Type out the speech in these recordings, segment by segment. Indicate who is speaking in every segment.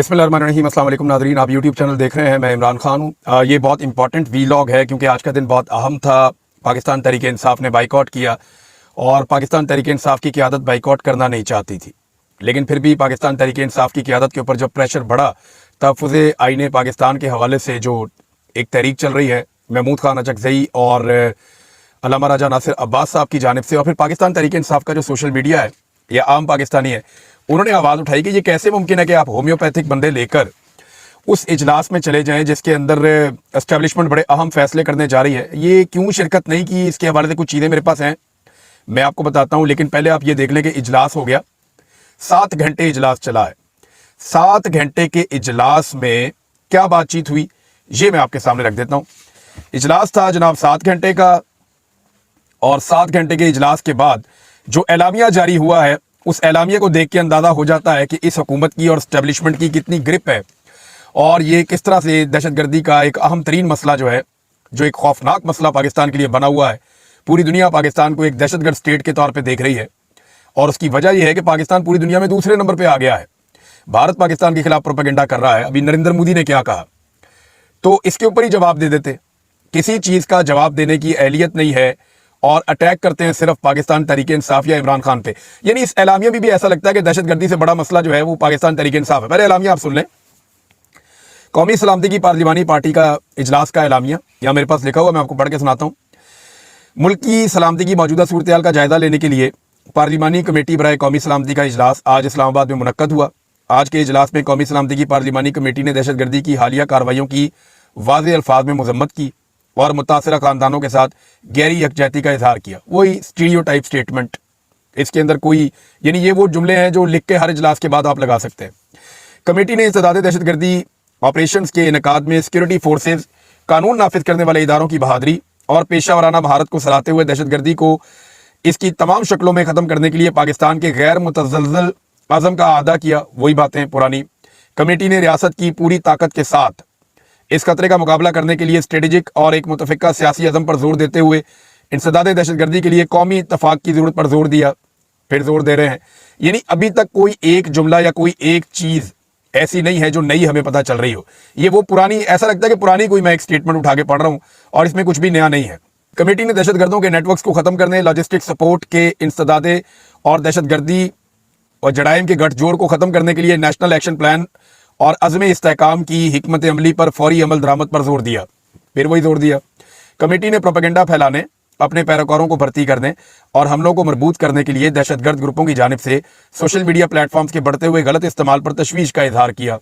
Speaker 1: बिस्मिल्लाहिर्रहमानिर्रहीम। अस्सलाम वालेकुम नाज़रीन, आप यूट्यूब चैनल देख रहे हैं। मैं इमरान खान हूँ। ये बहुत इंपॉर्टेंट वीलॉग है क्योंकि आज का दिन बहुत अहम था। पाकिस्तान तहरीक इंसाफ ने बाइकआउट किया और पाकिस्तान तहरीक इंसाफ की क़यादत बाइकआउट करना नहीं चाहती थी, लेकिन फिर भी पाकिस्तान तहरीक इंसाफ की क़यादत के ऊपर जब प्रेशर बढ़ा, तहफ़्फ़ुज़ आईन पाकिस्तान के हवाले से जो एक तहरीक चल रही है महमूद खान अचकज़ई और अल्लामा राजा नासिर अब्बास साहब की जानिब से, और फिर पाकिस्तान तहरीक इंसाफ का जो सोशल मीडिया है या आम पाकिस्तानी है, उन्होंने आवाज़ उठाई कि ये कैसे मुमकिन है कि आप होम्योपैथिक बंदे लेकर उस इजलास में चले जाएं जिसके अंदर एस्टेब्लिशमेंट बड़े अहम फैसले करने जा रही है। ये क्यों शिरकत नहीं की, इसके हवाले से कुछ चीज़ें मेरे पास हैं, मैं आपको बताता हूँ। लेकिन पहले आप ये देख लें कि इजलास हो गया, 7 घंटे इजलास चला है। 7 घंटे के इजलास में क्या बातचीत हुई ये मैं आपके सामने रख देता हूँ। इजलास था जनाब 7 घंटे का, और 7 घंटे के इजलास के बाद जो एलामिया जारी हुआ है, उस एलामिया को देख के अंदाज़ा हो जाता है कि इस हुकूमत की और एस्टेब्लिशमेंट की कितनी ग्रिप है, और ये किस तरह से दहशतगर्दी का एक अहम तरीन मसला जो है, जो एक खौफनाक मसला पाकिस्तान के लिए बना हुआ है। पूरी दुनिया पाकिस्तान को एक दहशतगर्द स्टेट के तौर पे देख रही है, और उसकी वजह यह है कि पाकिस्तान पूरी दुनिया में दूसरे नंबर पे आ गया है। भारत पाकिस्तान के खिलाफ प्रोपेगेंडा कर रहा है। अभी नरेंद्र मोदी ने क्या कहा, तो इसके ऊपर ही जवाब दे देते। किसी चीज़ का जवाब देने की अहलियत नहीं है और अटैक करते हैं सिर्फ पाकिस्तान तहरीक इंसाफ या इमरान खान पे। यानी इस एलामिया में भी ऐसा लगता है कि दहशतगर्दी से बड़ा मसला जो है वो पाकिस्तान तहरीक इंसाफ है। पहले एलामिया आप सुन लें। कौमी सलामती की पार्लिमानी पार्टी का इजलास का एलामिया यहाँ मेरे पास लिखा हुआ, मैं आपको पढ़ के सुनाता हूँ। मुल्क की सलामती की मौजूदा सूरत हाल का जायजा लेने के लिए पार्लिमानी कमेटी बराए कौमी सलामती का इजलास आज इस्लामाबाद में मुनक्कद हुआ। आज के इजलास में कौमी सलामती की पार्लिमानी कमेटी ने दहशतगर्दी की हालिया कार्रवाइयों की वाज़ेह अल्फाज में मजम्मत की और मुतासिरा खानदानों के साथ गहरी यकजहती का इजहार किया। वही स्टीरियोटाइप स्टेटमेंट, इसके अंदर कोई, यानी ये वो जुमले हैं जो लिख के हर इजलास के बाद आप लगा सकते हैं। कमेटी ने इंसदाद दहशतगर्दी ऑपरेशंस के इनकाद में सिक्योरिटी फोर्सेज, कानून नाफिज करने वाले इदारों की बहादुरी और पेशा वराना महारत को सराहते हुए दहशतगर्दी को इसकी तमाम शक्लों में ख़त्म करने के लिए पाकिस्तान के गैर मुतज़ल्ज़ल आज़म का अदा किया। वही बातें पुरानी। कमेटी ने रियासत की पूरी ताकत के साथ इस खतरे का मुकाबला करने के लिए स्ट्रेटेजिक और एक मुतफ़िका सियासी अज़म पर जोर देते हुए इंसदाद दहशतगर्दी के लिए कौमी इत्तफाक की ज़रूरत पर जोर दिया, फिर जोर दे रहे हैं। यानी अभी तक कोई एक जुमला या कोई एक चीज़ ऐसी नहीं है जो नई हमें पता चल रही हो। ये वो पुरानी, ऐसा लगता है कि पुरानी कोई मैं एक स्टेटमेंट उठा के पढ़ रहा हूँ और इसमें कुछ भी नया नहीं है। कमेटी ने दहशतगर्दों के नेटवर्क्स को ख़त्म करने, लॉजिस्टिक सपोर्ट के इंसदादे और दहशतगर्दी और जराइम के गठजोड़ को ख़त्म करने के लिए नेशनल एक्शन प्लान और अज़्म इस्तेहकाम की हिकमत अमली पर फौरी अमल दरामद पर जोर दिया, फिर वही जोर दिया। कमेटी ने प्रोपेगेंडा फैलाने, अपने पैरोकारों को भर्ती करने और हमलों को मजबूत करने के लिए दहशतगर्द ग्रुपों की जानिब से सोशल मीडिया प्लेटफॉर्म्स के बढ़ते हुए गलत इस्तेमाल पर तशवीश का इजहार किया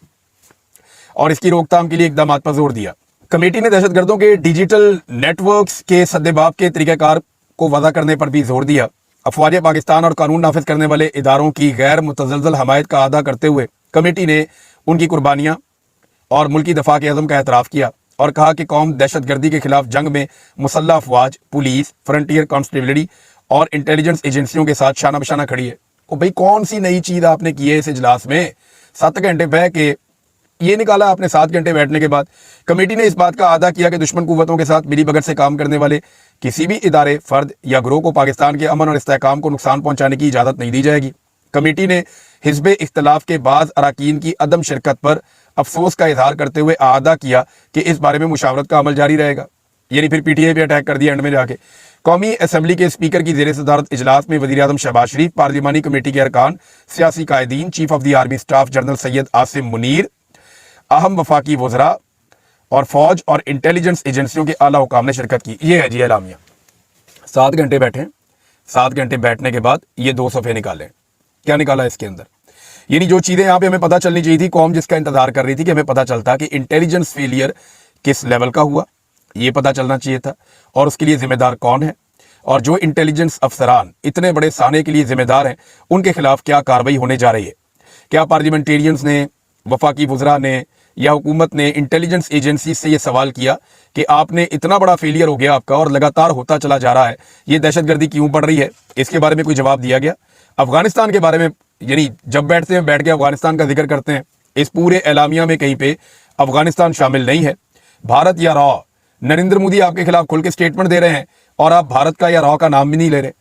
Speaker 1: और इसकी रोकथाम के लिए इकदाम पर जोर दिया। कमेटी ने दहशतगर्दों के डिजिटल नेटवर्क्स के सद्देबाब के तरीक़ाकार को वज़ा करने पर भी जोर दिया। अफवाज पाकिस्तान और कानून नाफिज करने वाले इदारों की गैर मुतज़ल्ज़ल हमायत का अदा करते हुए कमेटी ने उनकी कुर्बानियाँ और मुल्की दफा के अज़म का एतराफ़ किया और कहा कि कौम दहशतगर्दी के खिलाफ जंग में मुसल्लह अफवाज, पुलिस, फ्रंटियर कांस्टेबलरी और इंटेलिजेंस एजेंसियों के साथ शाना बशाना खड़ी है। ओ भाई, कौन सी नई चीज़ आपने की है इस इजलास में? 7 घंटे बह के ये निकाला आपने। 7 घंटे बैठने के बाद कमेटी ने इस बात का अदा किया कि दुश्मन कुव्वतों के साथ मिलीभगत से काम करने वाले किसी भी इदारे, फर्द या ग्रोह को पाकिस्तान के अमन और इस्तेहकाम को नुकसान पहुंचाने की इजाज़त नहीं दी जाएगी। कमेटी ने हिज़्ब इख्तिलाफ के बाद अरकान की अदम शिरकत पर अफसोस का इजहार करते हुए अदा किया कि इस बारे में मुशावरत का अमल जारी रहेगा। यानी फिर पीटीआई पे अटैक कर दिया एंड में जाके। कौमी असम्बली के स्पीकर की ज़ेर सदारत इजलास में वज़ीर आज़म शहबाज शरीफ, पार्लिमानी कमेटी के अरकान, सियासी कायदीन, chief of the army staff general Syed Asim Munir, अहम वफाकी वज़रा और फौज और इंटेलिजेंस एजेंसियों के आला हुकाम ने शिरकत की। ये है जी एलामिया। 7 घंटे बैठे। 7 घंटे बैठने के बाद ये 2 सफ़े निकाले। क्या निकाला इसके अंदर? यानी जो चीज़ें यहाँ पे हमें पता चलनी चाहिए थी, कौम जिसका इंतजार कर रही थी कि हमें पता चलता कि इंटेलिजेंस फेलियर किस लेवल का हुआ, ये पता चलना चाहिए था, और उसके लिए जिम्मेदार कौन है, और जो इंटेलिजेंस अफसरान इतने बड़े साने के लिए जिम्मेदार हैं उनके खिलाफ क्या कार्रवाई होने जा रही है। क्या पार्लियामेंटेरियंस ने, वफाकी वज़रा ने या हुकूमत ने इंटेलिजेंस एजेंसी से ये सवाल किया कि आपने इतना बड़ा फेलियर हो गया आपका और लगातार होता चला जा रहा है, ये दहशतगर्दी क्यों बढ़ रही है? इसके बारे में कोई जवाब दिया गया? अफगानिस्तान के बारे में, यानी जब बैठते हैं बैठ के अफगानिस्तान का जिक्र करते हैं, इस पूरे एलामिया में कहीं पे अफगानिस्तान शामिल नहीं है। भारत या रॉ, नरेंद्र मोदी आपके खिलाफ खुल के स्टेटमेंट दे रहे हैं और आप भारत का या रॉ का नाम भी नहीं ले रहे।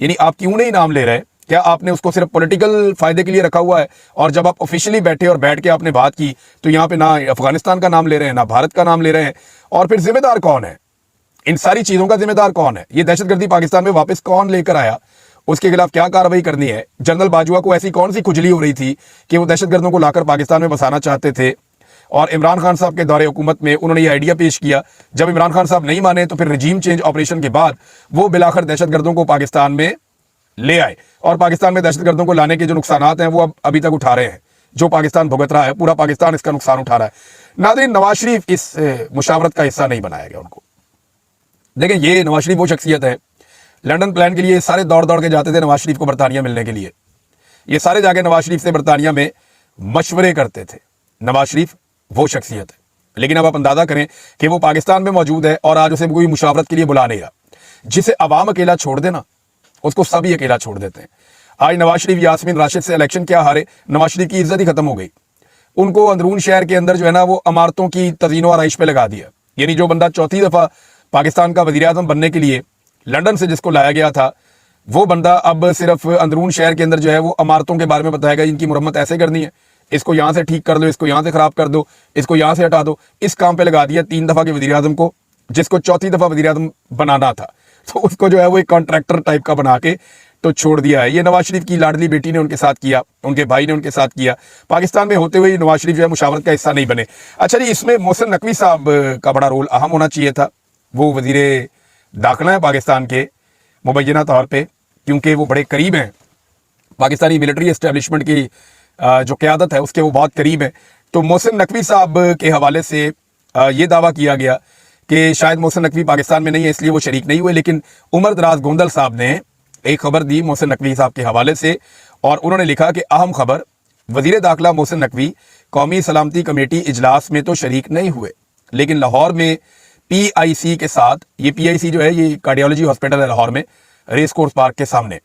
Speaker 1: यानी आप क्यों नहीं नाम ले रहे? क्या आपने उसको सिर्फ पॉलिटिकल फायदे के लिए रखा हुआ है? और जब आप ऑफिशियली बैठे और बैठ के आपने बात की तो यहाँ पे ना अफगानिस्तान का नाम ले रहे हैं, ना भारत का नाम ले रहे हैं। और फिर जिम्मेदार कौन है? इन सारी चीजों का जिम्मेदार कौन है? ये दहशतगर्दी पाकिस्तान में वापस कौन लेकर आया? उसके खिलाफ क्या कार्रवाई करनी है? जनरल बाजवा को ऐसी कौन सी खुजली हो रही थी कि वो दहशतगर्दों को लाकर पाकिस्तान में बसाना चाहते थे? और इमरान खान साहब के दौरे हुकूमत में उन्होंने ये आइडिया पेश किया। जब इमरान खान साहब नहीं माने तो फिर रजीम चेंज ऑपरेशन के बाद वो बिलाखिर दहशतगर्दों को पाकिस्तान में ले आए। और पाकिस्तान में दहशतगर्दों को लाने के जो नुकसानात हैं वो अब अभी तक उठा रहे हैं, जो पाकिस्तान भुगत रहा है। पूरा पाकिस्तान इसका नुकसान उठा रहा है। नाज़रीन, नवाज शरीफ इस मुशावरत का हिस्सा नहीं बनाया गया उनको। देखें, ये नवाज शरीफ वो शख्सियत है, लंदन प्लान के लिए सारे दौड़ दौड़ के जाते थे नवाज शरीफ को बरतानिया मिलने के लिए। ये सारे जाके नवाज शरीफ से बरतानिया में मशवरे करते थे। नवाज शरीफ वो शख्सियत है। लेकिन अब आप अंदाजा करें कि वो पाकिस्तान में मौजूद है और आज उसे कोई मुशावरत के लिए बुला नहीं रहा। जिसे अवाम अकेला छोड़ देना, उसको सभी अकेला छोड़ देते हैं। आज नवाज शरीफ यास्मीन राशिद से इलेक्शन क्या हारे, नवाज शरीफ की इज्जत ही खत्म हो गई। उनको अंदरून शहर के अंदर जो है ना वो इमारतों की तज़ीनो आराइश पे लगा दिया। यानी जो बंदा चौथी दफ़ा पाकिस्तान का वज़ीर आज़म बनने के लिए लंदन से जिसको लाया गया था, वो बंदा अब सिर्फ अंदरून शहर के अंदर जो है वो इमारतों के बारे में बताएगा, इनकी मुरम्मत ऐसे करनी है, इसको यहाँ से ठीक कर दो, इसको यहाँ से खराब कर दो, इसको यहाँ से हटा दो। इस काम पे लगा दिया 3 दफ़ा के वज़ीर आज़म को, जिसको चौथी दफ़ा वज़ीर आज़म बनाना था। तो उसको जो है वो एक कॉन्ट्रैक्टर टाइप का बना के तो छोड़ दिया है। ये नवाज शरीफ की लाडली बेटी ने उनके साथ किया, उनके भाई ने उनके साथ किया। पाकिस्तान में होते हुए नवाज शरीफ जो है मुशावरत का हिस्सा नहीं बने। अच्छा जी, इसमें मोहसिन नकवी साहब का बड़ा रोल अहम होना चाहिए था। वो वज़ीर दाखिला है पाकिस्तान के मुबैना तौर पर, क्योंकि वो बड़े करीब हैं पाकिस्तानी मिलिट्री एस्टेब्लिशमेंट की जो क़यादत है उसके, वो बहुत करीब है। तो मोहसिन नकवी साहब के हवाले से ये दावा किया गया कि शायद मोहसिन नकवी पाकिस्तान में नहीं है इसलिए वो शरीक नहीं हुए। लेकिन उमर दराज गोंदल साहब ने एक खबर दी मोहसिन नकवी साहब के हवाले से, और उन्होंने लिखा कि अहम खबर, वज़ीर दाखिला मोहसिन नकवी कौमी सलामती कमेटी इजलास में तो शरीक नहीं हुए, लेकिन लाहौर में PIC के साथ, ये PIC जो है ये कार्डियोलॉजी हॉस्पिटल है लाहौर में, रेस कोर्स पार्क के सामने,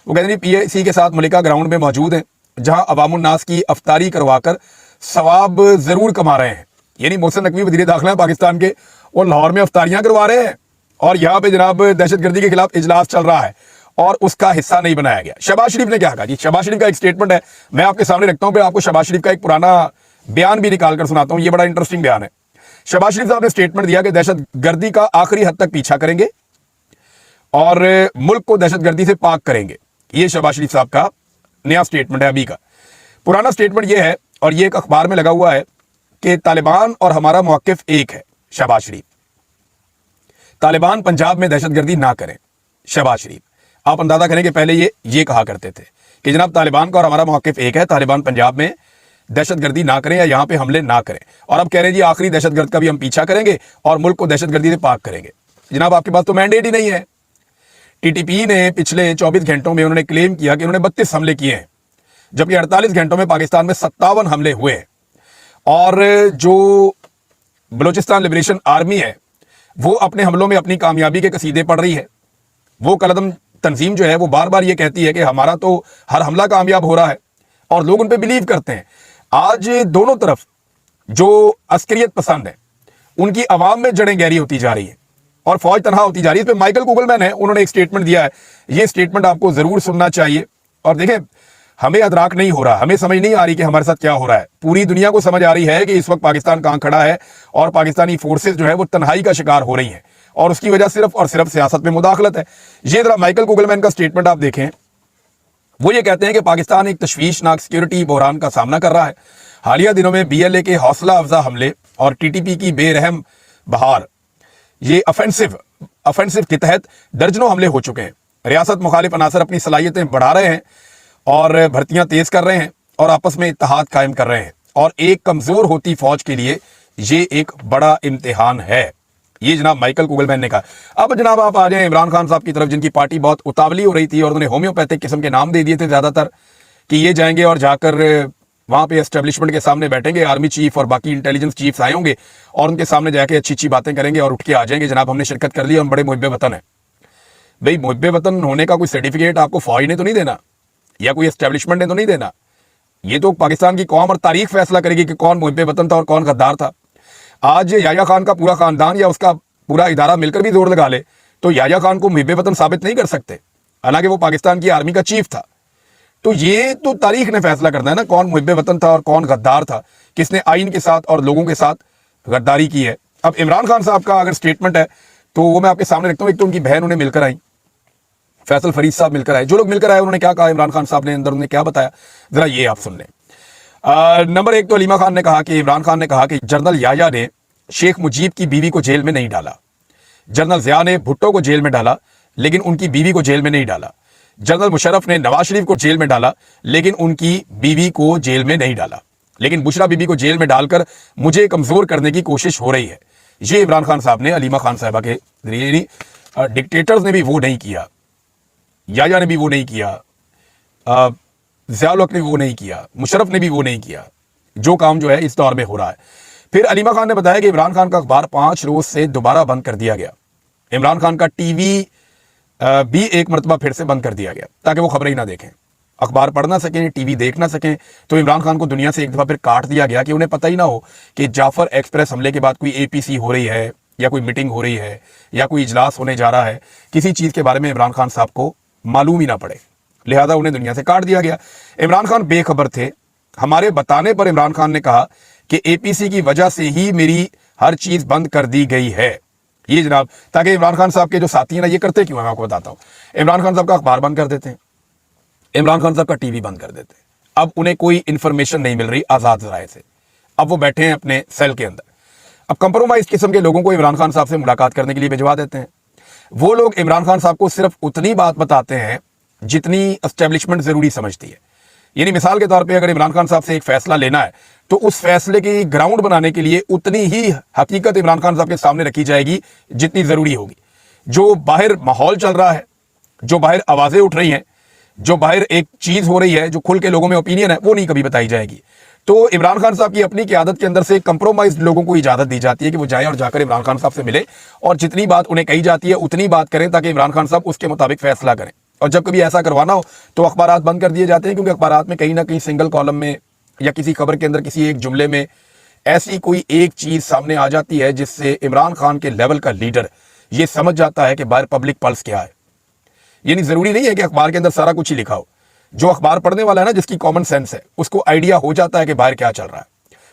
Speaker 1: वो कहते हैं PIC के साथ मलिका ग्राउंड में मौजूद हैं, जहां अवामुन्नास की अफ्तारी करवाकर सवाब जरूर कमा रहे हैं। यानी मोहसिन नकवी वज़ीर दाखिला पाकिस्तान के, वो लाहौर में अफ्तारियां करवा रहे हैं और यहाँ पे जनाब दहशतगर्दी के खिलाफ इजलास चल रहा है और उसका हिस्सा नहीं बनाया गया। शहबाज शरीफ ने क्या कहा जी? शहबाज शरीफ का एक स्टेटमेंट है, मैं आपके सामने रखता हूँ। फिर आपको शहबाज शरीफ का एक पुराना बयान भी निकाल कर सुनाता हूँ, ये बड़ा इंटरेस्टिंग बयान है। शहबाज शरीफ साहब ने स्टेटमेंट दिया कि दहशतगर्दी का आखिरी हद तक पीछा करेंगे और मुल्क को दहशतगर्दी से पाक करेंगे। ये शहबाज शरीफ साहब का नया स्टेटमेंट है अभी का। पुराना स्टेटमेंट ये है, और ये एक अखबार में लगा हुआ है, कि तालिबान और हमारा मौक़िफ़ एक है। शहबाज शरीफ, तालिबान पंजाब में दहशतगर्दी ना करें। शहबाज शरीफ, आप अंदाजा करें कि पहले ये कहा करते थे कि जनाब तालिबान का और हमारा मौक़िफ़ एक है, तालिबान पंजाब में दहशतगर्दी ना करें या यहाँ पे हमले ना करें। और अब कह रहे हैं जी आखिरी दहशतगर्द का भी हम पीछा करेंगे और मुल्क को दहशतगर्दी से पाक करेंगे। जनाब आपके पास तो मैंडेट ही नहीं है। TTP ने पिछले 24 घंटों में उन्होंने क्लेम किया कि उन्होंने 32 हमले किए हैं, जबकि 48 घंटों में पाकिस्तान में 57 हमले हुए हैं। और जो बलूचिस्तान लिबरेशन आर्मी है वो अपने हमलों में अपनी कामयाबी के कसीदे पढ़ रही है। वो कलदम तंजीम जो है वो बार बार ये कहती है कि हमारा तो हर हमला कामयाब हो रहा है, और लोग उन पे बिलीव करते हैं। आज दोनों तरफ जो अस्करियत पसंद है उनकी आवाम में जड़ें गहरी होती जा रही है और फौज तनहा होती जा रही है। इस पर माइकल कुगलमैन है, उन्होंने एक स्टेटमेंट दिया है, ये स्टेटमेंट आपको जरूर सुनना चाहिए। और देखें, हमें अदराक नहीं हो रहा, हमें समझ नहीं आ रही कि हमारे साथ क्या हो रहा है। पूरी दुनिया को समझ आ रही है कि इस वक्त पाकिस्तान कहां खड़ा है और पाकिस्तानी फोर्सेस जो है वो तन्हाई का शिकार हो रही हैं, और उसकी वजह सिर्फ और सिर्फ सियासत में मुदाखलत है। ये जरा माइकल कुगलमैन का स्टेटमेंट आप देखें। वो ये कहते हैं कि पाकिस्तान एक तशवीशनाक सिक्योरिटी बहरान का सामना कर रहा है। हालिया दिनों में BLA के हौसला अफजा हमले और TTP की बेरहम बहार, ये ऑफेंसिव के तहत दर्जनों हमले हो चुके हैं। रियासत मुखालिफ अनासर अपनी सलाहियतें बढ़ा रहे हैं और भर्तियां तेज कर रहे हैं और आपस में इत्तेहाद कायम कर रहे हैं, और एक कमजोर होती फौज के लिए ये एक बड़ा इम्तिहान है। ये जनाब माइकल कुगलमैन ने कहा। अब जनाब आप आ जाएं इमरान खान साहब की तरफ, जिनकी पार्टी बहुत उतावली हो रही थी और उन्होंने होम्योपैथिक किस्म के नाम दे दिए थे ज्यादातर, कि ये जाएंगे और जाकर वहां पे एस्टेब्लिशमेंट के सामने बैठेंगे, आर्मी चीफ और बाकी इंटेलिजेंस चीफ्स आए होंगे और उनके सामने जाके अच्छी अच्छी बातें करेंगे और उठ के आ जाएंगे, जनाब हमने शिरकत कर ली, हम बड़े मुहिब्बे वतन है। भाई, मुहिब्बे वतन होने का कोई सर्टिफिकेट आपको फौज ने तो नहीं देना या कोई एस्टेब्लिशमेंट ने तो नहीं देना। ये तो पाकिस्तान की कौम और तारीख फैसला करेगी कि कौन मुहिब्बे वतन था और कौन गद्दार था। आज याया खान का पूरा खानदान या उसका पूरा इदारा मिलकर भी जोर लगा ले तो याया खान को मुहिब्बे वतन साबित नहीं कर सकते, हालांकि वो पाकिस्तान की आर्मी का चीफ था। तो ये तो तारीख ने फैसला करना है ना कौन मुहिब्बे वतन था और कौन गद्दार था, किसने आइन के साथ और लोगों के साथ गद्दारी की है। अब इमरान खान साहब का अगर स्टेटमेंट है तो वो मैं आपके सामने रखता हूँ। एक तो उनकी बहन उन्हें मिलकर आई, फैसल फरीद साहब मिलकर आए, जो लोग मिलकर आए उन्होंने क्या कहा, इमरान खान साहब ने अंदर उन्हें क्या बताया, जरा ये आप सुन लें। नंबर एक तो अलीमा खान ने कहा कि इमरान खान ने कहा कि जनरल याया ने शेख मुजीब की बीवी को जेल में नहीं डाला, जनरल ज़िया ने भुट्टो को जेल में डाला लेकिन उनकी बीवी को जेल में नहीं डाला, जनरल मुशर्रफ ने नवाज शरीफ को जेल में डाला लेकिन उनकी बीवी को जेल में नहीं डाला, लेकिन बुशरा बीबी को जेल में डालकर मुझे कमजोर करने की कोशिश हो रही है। ये इमरान खान साहब ने अलीमा खान साहबा के जरिए, डिक्टेटर्स ने भी वो नहीं किया, याया ने भी वो नहीं किया, ज़िया-उल-हक ने वो नहीं किया, मुशर्रफ ने भी वो नहीं किया, जो काम जो है इस दौर में हो रहा है। फिर अलीमा खान ने बताया कि इमरान खान का अखबार 5 रोज से दोबारा बंद कर दिया गया, इमरान खान का टीवी भी एक मरतबा फिर से बंद कर दिया गया ताकि वो खबरें ही ना देखें, अखबार पढ़ ना सकें, टीवी देख ना सकें। तो इमरान खान को दुनिया से एक दफ़ा फिर काट दिया गया कि उन्हें पता ही ना हो कि जाफर एक्सप्रेस हमले के बाद कोई APC हो रही है या कोई मीटिंग हो रही है या कोई इजलास होने जा रहा है, किसी चीज़ के बारे में इमरान खान साहब को मालूम ही ना पड़े, लिहाजा उन्हें दुनिया से काट दिया गया। इमरान खान बेखबर थे, हमारे बताने पर इमरान खान ने कहा कि APC की वजह से ही मेरी हर चीज़ बंद कर दी गई है। ये जनाब, ताकि इमरान खान साहब के जो साथी हैं ना, ये करते क्यों है मैं आपको बताता हूँ। इमरान खान साहब का अखबार बंद कर देते हैं, इमरान खान साहब का टीवी बंद कर देते हैं, अब उन्हें कोई इंफॉर्मेशन नहीं मिल रही आज़ाद ज़राए से, अब वो बैठे हैं अपने सेल के अंदर। अब कंप्रोमाइज किस्म के लोगों को इमरान खान साहब से मुलाकात करने के लिए भिजवा देते हैं। वो लोग इमरान खान साहब को सिर्फ उतनी बात बताते हैं जितनी एस्टेब्लिशमेंट ज़रूरी समझती है। यानी मिसाल के तौर पे अगर इमरान खान साहब से एक फैसला लेना है तो उस फैसले की ग्राउंड बनाने के लिए उतनी ही हकीकत इमरान खान साहब के सामने रखी जाएगी जितनी ज़रूरी होगी। जो बाहर माहौल चल रहा है, जो बाहर आवाज़ें उठ रही हैं, जो बाहर एक चीज़ हो रही है, जो खुल के लोगों में ओपिनियन है, वो नहीं कभी बताई जाएगी। तो इमरान खान साहब की अपनी क़यादत के अंदर से कंप्रोमाइज लोगों को इजाज़त दी जाती है कि वो जाए और जाकर इमरान खान साहब से मिले और जितनी बात उन्हें कही जाती है उतनी बात करें ताकि इमरान खान साहब उसके मुताबिक फैसला करें। और जब कभी ऐसा करवाना हो तो अखबारात बंद कर दिए जाते हैं, क्योंकि अखबारात में कहीं ना कहीं सिंगल कॉलम में या किसी खबर के अंदर किसी एक जुमले में ऐसी कोई एक चीज़ सामने आ जाती है जिससे इमरान खान के लेवल का लीडर ये समझ जाता है कि बाहर पब्लिक पल्स क्या है। यानी ज़रूरी नहीं है कि अखबार के अंदर सारा कुछ ही लिखा हो। जो अखबार पढ़ने वाला है ना, जिसकी कॉमन सेंस है, उसको आइडिया हो जाता है कि बाहर क्या चल रहा है,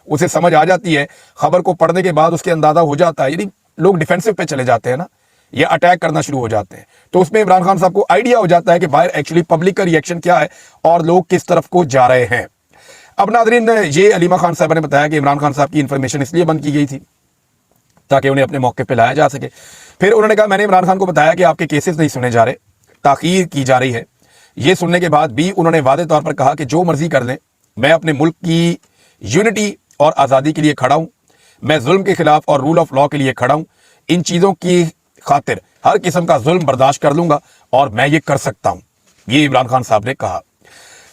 Speaker 1: उसे समझ आ जाती है। खबर को पढ़ने के बाद उसके अंदाजा हो जाता है। यानी लोग डिफेंसिव पे चले जाते हैं ना, या अटैक करना शुरू हो जाते हैं, तो उसमें इमरान खान साहब को आइडिया हो जाता है कि बाहर एक्चुअली पब्लिक का रिएक्शन क्या है और लोग किस तरफ को जा रहे हैं। अब नाज़रीन, ये अलीमा खान साहब ने बताया कि इमरान खान साहब की इंफॉर्मेशन इसलिए बंद की गई थी ताकि उन्हें अपने मौके पर लाया जा सके। फिर उन्होंने कहा, मैंने इमरान खान को बताया कि आपके केसेस नहीं सुने जा रहे, ताख़ीर की जा रही है। ये सुनने के बाद भी उन्होंने वादे तौर पर कहा कि जो मर्जी कर लें, मैं अपने मुल्क की यूनिटी और आज़ादी के लिए खड़ा हूँ, मैं जुल्म के खिलाफ और रूल ऑफ लॉ के लिए खड़ा हूँ, इन चीज़ों की खातिर हर किस्म का जुल्म बर्दाश्त कर लूंगा और मैं ये कर सकता हूँ, ये इमरान खान साहब ने कहा।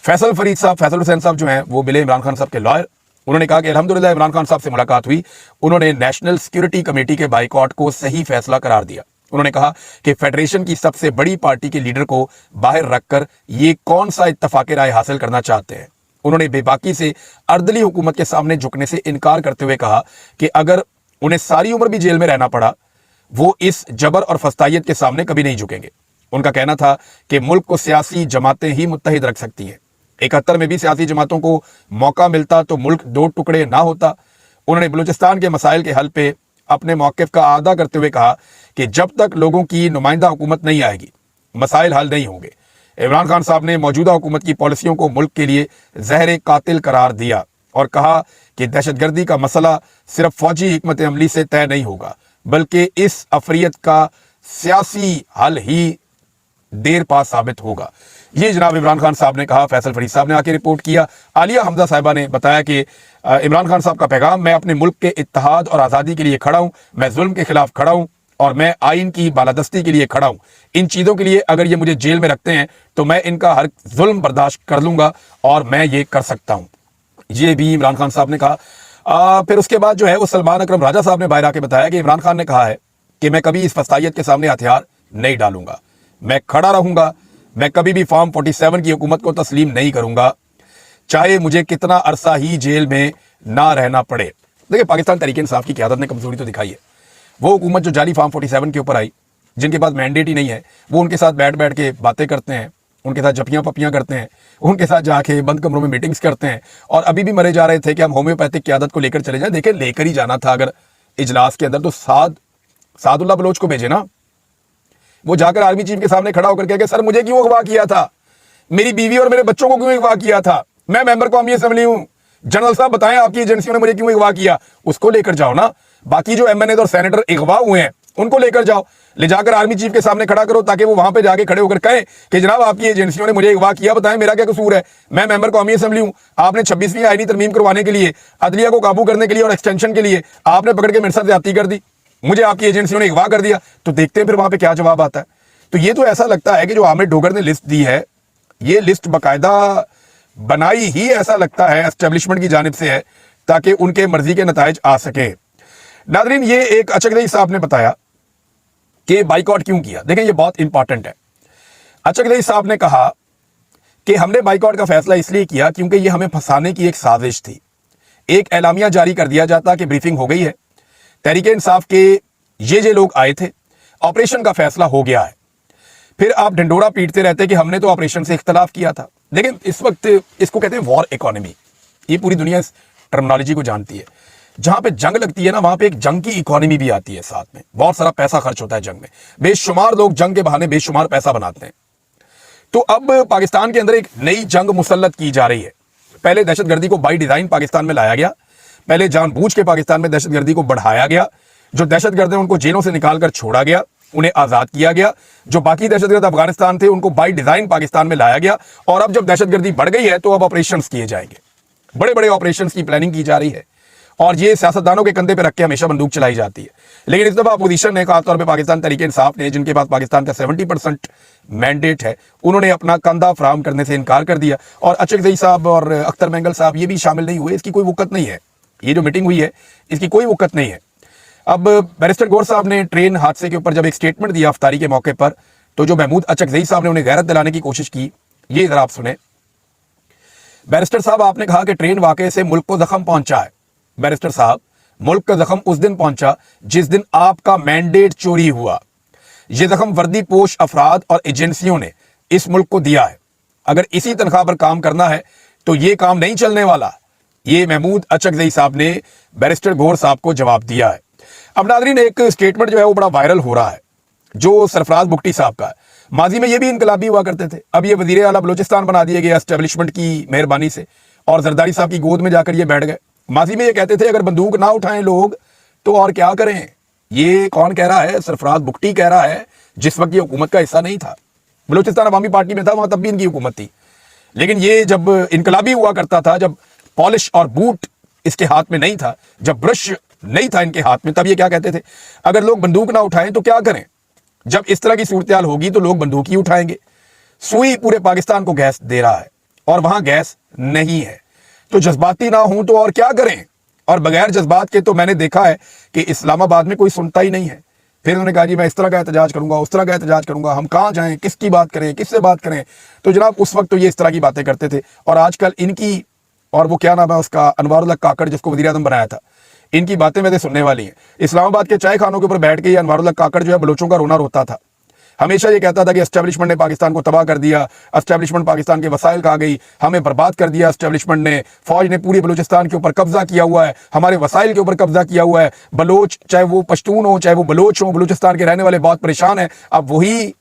Speaker 1: फैसल फरीद साहब, फैसल हुसैन साहब जो हैं, वो मिले इमरान खान साहब के लॉयर। उन्होंने कहा कि अल्हम्दुलिल्लाह इमरान खान साहब से मुलाकात हुई, उन्होंने नेशनल सिक्योरिटी कमेटी के बाइकॉट को सही फैसला करार दिया। उन्होंने कहा कि फेडरेशन की सबसे बड़ी पार्टी के लीडर को बाहर रखकर ये कौन सा इत्तफाक राय हासिल करना चाहते हैं। उन्होंने बेबाकी से अर्दली हुकूमत के सामने झुकने से इनकार करते हुए कहा कि अगर उन्हें सारी उम्र भी जेल में रहना पड़ा, वो इस जबर और फस्तायत के सामने कभी नहीं झुकेंगे। उनका कहना था कि मुल्क को सियासी जमातें ही मुत्तहिद रख सकती हैं। 71 में भी सियासी जमातों को मौका मिलता तो मुल्क 2 टुकड़े ना होता। उन्होंने बलूचिस्तान के मसाइल के हल पे अपने मौक़िफ़ का आदा करते हुए कहा कि जब तक लोगों की नुमाइंदा हुकूमत नहीं आएगी, मसाइल हल नहीं होंगे। इमरान खान साहब ने मौजूदा हुकूमत की पॉलिसियों को मुल्क के लिए जहर कातिल करार दिया और कहा कि दहशतगर्दी का मसला सिर्फ फौजी हिकमत अमली से तय नहीं होगा, बल्कि इस अफरियत का सियासी हल ही देर पा साबित होगा। ये जनाब इमरान खान साहब ने कहा। फैसल फरीद साहब ने आके रिपोर्ट किया। आलिया हमजा साहिबा ने बताया कि इमरान खान साहब का पैगाम, मैं अपने मुल्क के इत्तेहाद और आज़ादी के लिए खड़ा हूँ, मैं जुल्म के खिलाफ खड़ा हूँ और मैं आइन की बालादस्ती के लिए खड़ा हूँ। इन चीज़ों के लिए अगर ये मुझे जेल में रखते हैं तो मैं इनका हर जुल्म बर्दाश्त कर लूँगा और मैं ये कर सकता हूँ। ये भी इमरान खान साहब ने कहा। फिर उसके बाद जो है वो सलमान अकरम राजा साहब ने बाहर आके बताया कि इमरान खान ने कहा है कि मैं कभी इस फसायत के सामने हथियार नहीं डालूंगा, मैं खड़ा रहूंगा, मैं कभी भी फॉर्म 47 की हुकूमत को तस्लीम नहीं करूंगा, चाहे मुझे कितना अरसा ही जेल में ना रहना पड़े। देखिए, पाकिस्तान तहरीक इंसाफ की क़यादत ने कमजोरी तो दिखाई है। वो हुकूमत जो जाली फॉर्म 47 के ऊपर आई, जिनके पास मैंडेट ही नहीं है, वो उनके साथ बैठ बैठ के बातें करते हैं उनके साथ जपियां पपियां करते हैं, उनके साथ जाके बंद कमरों में मीटिंग्स करते हैं, और अभी भी मरे जा रहे थे कि हम होम्योपैथिक की आदत को लेकर चले जाएं। देखिए, लेकर ही जाना था अगर इजलास के अंदर तो सादुल्ला बलोच को भेजे ना। वो जाकर आर्मी चीफ के सामने खड़ा होकर कह, सर मुझे क्यों अगवा किया था, मेरी बीवी और मेरे बच्चों को क्यों अगवा किया था, मैं मेंबर कौमी असेंबली हूं, जनरल साहब बताएं आपकी एजेंसियों ने मुझे क्यों अगवा किया। उसको लेकर जाओ ना। बाकी जो एमएनए और सेनेटर अगवा हुए हैं उनको लेकर जाओ, ले जाकर आर्मी चीफ के सामने खड़ा करो, ताकि वो वहां पे जाके खड़े होकर कहें कि जनाब आपकी एजेंसियों ने मुझे अगवा किया, बताएं मेरा क्या कसूर है, मैं मेंबर कौमी असेंबली हूं, आपने 26वीं आईनी तरमीम करवाने के लिए, अदलिया को काबू करने के लिए और एक्सटेंशन के लिए आपने पकड़ के मेरे साथ ज्यादती कर दी, मुझे आपकी एजेंसियों ने अगवा कर दिया। तो देखते हैं फिर वहां पे क्या जवाब आता है। तो ये तो ऐसा लगता है कि जो आमिर डोगर ने लिस्ट दी है, ये लिस्ट बाकायदा बनाई ही ऐसा लगता है एस्टेब्लिशमेंट की जानिब से है, ताकि उनके मर्जी के नताइज आ सके। नादरीन, ये एक अचकदई साहब ने बताया कि बाइकआउट क्यों किया। देखें, ये बहुत इंपॉर्टेंट है। अचकदई साहब ने कहा कि हमने बाइकआउट का फैसला इसलिए किया क्योंकि ये हमें फंसाने की एक साजिश थी। एक एलामिया जारी कर दिया जाता कि ब्रीफिंग हो गई है, तहरीके इंसाफ के ये लोग आए थे, ऑपरेशन का फैसला हो गया है, फिर आप ढिंडोरा पीटते रहते कि हमने तो ऑपरेशन से इख्तलाफ किया था। लेकिन इस वक्त इसको कहते हैं वॉर इकोनॉमी। ये पूरी दुनिया इस टर्मिनोलॉजी को जानती है। जहां पे जंग लगती है ना, वहां पे एक जंग की इकोनॉमी भी आती है साथ में, बहुत सारा पैसा खर्च होता है जंग में, बेशुमार लोग जंग के बहाने बेशुमार पैसा बनाते हैं। तो अब पाकिस्तान के अंदर एक नई जंग मुसल्लत की जा रही है। पहले दहशतगर्दी को बाई डिजाइन पाकिस्तान में लाया गया, पहले जानबूझ के पाकिस्तान में दहशतगर्दी को बढ़ाया गया, जो दहशतगर्द हैं उनको जेलों से निकालकर छोड़ा गया, उन्हें आजाद किया गया, जो बाकी दहशतगर्द अफगानिस्तान थे उनको बाई डिजाइन पाकिस्तान में लाया गया, और अब जब दहशतगर्दी बढ़ गई है तो अब ऑपरेशंस किए जाएंगे, बड़े बड़े ऑपरेशंस की प्लानिंग की जा रही है, और ये सियासतदानों के कंधे पे रख के हमेशा बंदूक चलाई जाती है। लेकिन इस दफा अपोजिशन ने, खासतौर पे पाकिस्तान तहरीक इंसाफ ने, जिनके पास पाकिस्तान का 70% मैंडेट है, उन्होंने अपना कंधा फराहम करने से इनकार कर दिया। और अचकजई साहब और अख्तर मेंगल साहब ये भी शामिल नहीं हुए। इसकी कोई वक़्त नहीं है, ये जो मीटिंग हुई है इसकी कोई वक़्त नहीं है। अब बैरिस्टर गौर साहब ने ट्रेन हादसे के ऊपर जब एक स्टेटमेंट दिया अफ्तारी के मौके पर, तो जो महमूद अचकजई साहब ने उन्हें गैरत दिलाने की कोशिश की, ये जरा आप सुने। बैरिस्टर साहब, आपने कहा कि ट्रेन वाकये से मुल्क को जख्म पहुंचा है। बैरिस्टर साहब, मुल्क का जख्म उस दिन पहुंचा जिस दिन आपका मैंडेट चोरी हुआ। यह जख्म वर्दी पोश अफराद और एजेंसियों ने इस मुल्क को दिया है। अगर इसी तनख्वाह पर काम करना है तो यह काम नहीं चलने वाला। ये महमूद अचकजई साहब ने बैरिस्टर गौर साहब को जवाब दिया है। अब नाज़रीन, एक स्टेटमेंट जो है वो बड़ा वायरल हो रहा है, जो सरफराज बुगटी साहब का है। माजी में ये भी इनकलाबी हुआ करते थे, अब ये वजीर आला बलूचिस्तान बना दिए गए एस्टेब्लिशमेंट की मेहरबानी से, और जरदारी साहब की गोद में जाकर ये बैठ गए। माजी में ये कहते थे अगर बंदूक ना उठाएं लोग तो और क्या करें। ये कौन कह रहा है? सरफराज बुगटी कह रहा है, जिस वक्त ये हुकूमत का हिस्सा नहीं था, बलूचिस्तान अवामी पार्टी में था, वहां तब भी इनकी हुकूमत थी। लेकिन ये जब इनकलाबी हुआ करता था, जब पॉलिश और बूट इसके हाथ में नहीं था, जब ब्रश नहीं था इनके हाथ में, तब ये क्या कहते थे? अगर लोग बंदूक ना उठाएं तो क्या करें। जब इस तरह की सूरत हाल होगी तो लोग बंदूक ही उठाएंगे। सुई पूरे पाकिस्तान को गैस दे रहा है और वहां गैस नहीं है, तो जज्बाती ना हूं तो और क्या करें। और बगैर जज्बात के तो मैंने देखा है कि इस्लामाबाद में कोई सुनता ही नहीं है। फिर उन्होंने कहा जी मैं इस तरह का एहतजाज करूंगा, उस तरह का एहतजाज करूंगा, हम कहां जाएं, किसकी बात करें, किससे बात करें। तो जनाब उस वक्त तो ये इस तरह की बातें करते थे, और आजकल इनकी, और वो क्या नाम है उसका, अनवारुल्लाह काकड़, जिसको वज़ीर आज़म बनाया था, इनकी बातें मैंने सुनने वाली हैं। इस्लामाबाद के चाय खानों के ऊपर बैठ के ये अनवारुल्लाह काकड़ जो है बलोचों का रोना रोता था। हमेशा ये कहता था कि एस्टेब्लिशमेंट ने पाकिस्तान को तबाह कर दिया, एस्टेब्लिशमेंट पाकिस्तान के वसाइल खा गई, हमें बर्बाद कर दिया एस्टेब्लिशमेंट ने, फौज ने पूरी बलूचिस्तान के ऊपर कब्जा किया हुआ है, हमारे वसाइल के ऊपर कब्जा किया हुआ है। बलोच, चाहे वो पश्तून हो चाहे वो बलोच हो, बलूचिस्तान के रहने वाले बहुत परेशान हैं। अब वही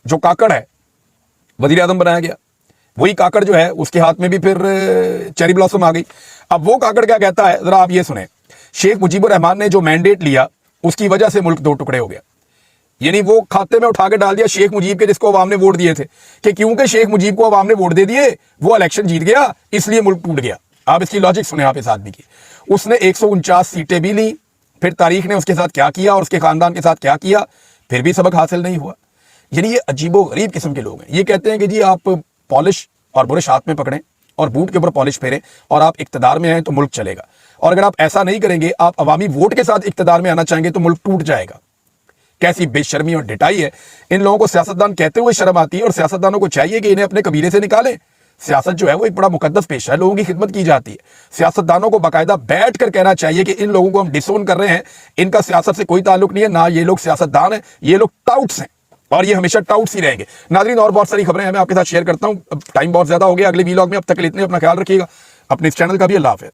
Speaker 1: जो काकड़ है वज़ीर आज़म बनाया गया, वही काकड़ जो है उसके हाथ में भी फिर चेरी ब्लॉसम आ गई। अब वो काकड़ क्या कहता है, जरा आप ये सुने। शेख मुजीबुर रहमान ने जो मैंडेट लिया उसकी वजह से मुल्क दो टुकड़े हो गया। यानी वो खाते में उठा के डाल दिया शेख मुजीब के, जिसको अवाम ने वोट दिए थे, कि क्योंकि शेख मुजीब को अवाम ने वोट दे दिए, वो इलेक्शन जीत गया, इसलिए मुल्क टूट गया। आप इसकी लॉजिक सुने आप इस आदमी की। उसने 149 सीटें भी ली, फिर तारीख ने उसके साथ क्या किया और उसके खानदान के साथ क्या किया, फिर भी सबक हासिल नहीं हुआ। यानी ये अजीबो गरीब किस्म के लोग हैं। ये कहते हैं कि जी आप पॉलिश और ब्रश हाथ में पकड़ें और बूट के ऊपर पॉलिश फेरें और आप इक्तदार में आए तो मुल्क चलेगा, और अगर आप ऐसा नहीं करेंगे, आप अवामी वोट के साथ इक्तदार में आना चाहेंगे तो मुल्क टूट जाएगा। कैसी बेशर्मी और डिटाई है। इन लोगों को सियासतदान कहते हुए शर्म आती है, और सियासतदानों को चाहिए कि इन्हें अपने कबीले से निकालें। सियासत जो है वो एक बड़ा मुकद्दस पेशा है, लोगों की खिदमत की जाती है। सियासतदानों को बाकायदा बैठ कर कहना चाहिए कि इन लोगों को हम डिसोन कर रहे हैं, इनका सियासत से कोई ताल्लुक नहीं है, ना ये लोग सियासतदान है, ये लोग टाउट्स हैं, और ये हमेशा टाउट्स ही रहेंगे। नाज़रीन, और बहुत सारी खबरें हैं, मैं आपके साथ शेयर करता हूँ। टाइम बहुत ज़्यादा हो गया। अगले वीलॉग में अब तक के लिए इतने, अपना ख्याल रखिएगा, अपने इस चैनल का भी। अल्लाह हाफ़िज़।